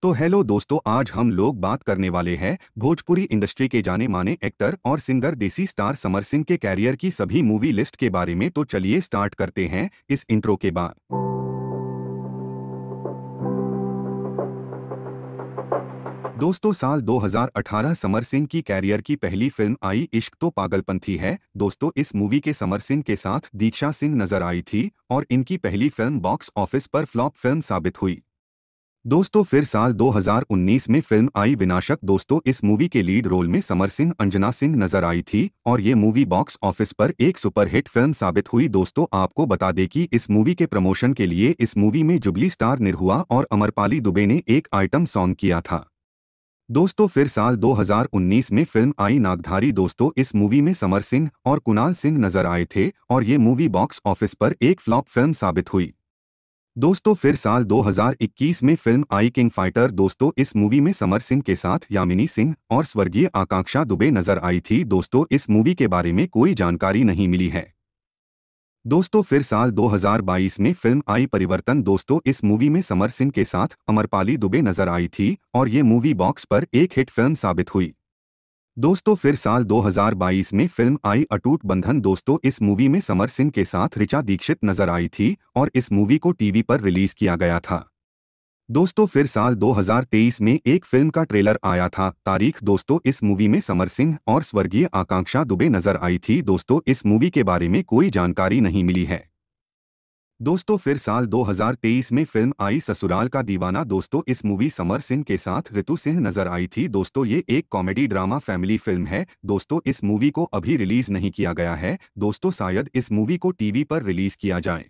तो हेलो दोस्तों, आज हम लोग बात करने वाले हैं भोजपुरी इंडस्ट्री के जाने माने एक्टर और सिंगर देसी स्टार समर सिंह के कैरियर की सभी मूवी लिस्ट के बारे में। तो चलिए स्टार्ट करते हैं इस इंट्रो के बाद। दोस्तों, साल 2018 समर सिंह की कैरियर की पहली फिल्म आई इश्क तो पागलपंथी है। दोस्तों, इस मूवी के समर सिंह के साथ दीक्षा सिंह नजर आई थी और इनकी पहली फिल्म बॉक्स ऑफिस पर फ्लॉप फिल्म साबित हुई। दोस्तों, फिर साल 2019 में फिल्म आई विनाशक। दोस्तों, इस मूवी के लीड रोल में समर सिंह अंजना सिंह नजर आई थी और ये मूवी बॉक्स ऑफिस पर एक सुपरहिट फिल्म साबित हुई। दोस्तों, आपको बता दें कि इस मूवी के प्रमोशन के लिए इस मूवी में जुबली स्टार निरहुआ और अमरपाली दुबे ने एक आइटम सॉन्ग किया था। दोस्तों, फिर साल 2019 में फिल्म आई नागधारी। दोस्तों, इस मूवी में समर सिंह और कुणाल सिंह नजर आए थे और ये मूवी बॉक्स ऑफिस पर एक फ्लॉप फिल्म साबित हुई। दोस्तों, फिर साल 2021 में फिल्म आई किंग फाइटर। दोस्तों, इस मूवी में समर सिंह के साथ यामिनी सिंह और स्वर्गीय आकांक्षा दुबे नजर आई थी। दोस्तों, इस मूवी के बारे में कोई जानकारी नहीं मिली है। दोस्तों, फिर साल 2022 में फिल्म आई परिवर्तन। दोस्तों, इस मूवी में समर सिंह के साथ अमरपाली दुबे नजर आई थी और ये मूवी बॉक्स पर एक हिट फिल्म साबित हुई। दोस्तों, फिर साल 2022 में फिल्म आई अटूट बंधन। दोस्तों, इस मूवी में समर सिंह के साथ ऋचा दीक्षित नजर आई थी और इस मूवी को टीवी पर रिलीज किया गया था। दोस्तों, फिर साल 2023 में एक फिल्म का ट्रेलर आया था, तारीख। दोस्तों, इस मूवी में समर सिंह और स्वर्गीय आकांक्षा दुबे नजर आई थी। दोस्तों, इस मूवी के बारे में कोई जानकारी नहीं मिली है। दोस्तों, फिर साल 2023 में फिल्म आई ससुराल का दीवाना। दोस्तों, इस मूवी समर सिंह के साथ ऋतु सिंह नजर आई थी। दोस्तों, ये एक कॉमेडी ड्रामा फैमिली फिल्म है। दोस्तों, इस मूवी को अभी रिलीज नहीं किया गया है। दोस्तों, शायद इस मूवी को टीवी पर रिलीज किया जाए।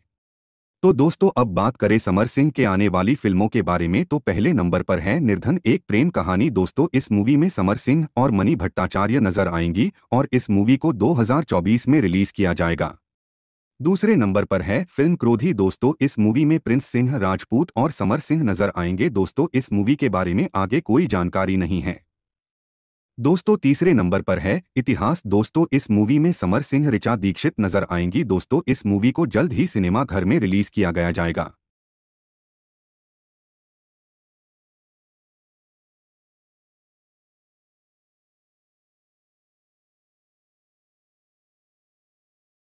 तो दोस्तों, अब बात करें समर सिंह के आने वाली फिल्मों के बारे में। तो पहले नंबर पर है निर्धन एक प्रेम कहानी। दोस्तों, इस मूवी में समर सिंह और मणि भट्टाचार्य नजर आएंगी और इस मूवी को 2024 में रिलीज किया जाएगा। दूसरे नंबर पर है फिल्म क्रोधी। दोस्तों, इस मूवी में प्रिंस सिंह राजपूत और समर सिंह नजर आएंगे। दोस्तों, इस मूवी के बारे में आगे कोई जानकारी नहीं है। दोस्तों, तीसरे नंबर पर है इतिहास। दोस्तों, इस मूवी में समर सिंह ऋचा दीक्षित नजर आएंगी। दोस्तों, इस मूवी को जल्द ही सिनेमा घर में रिलीज किया गया जाएगा।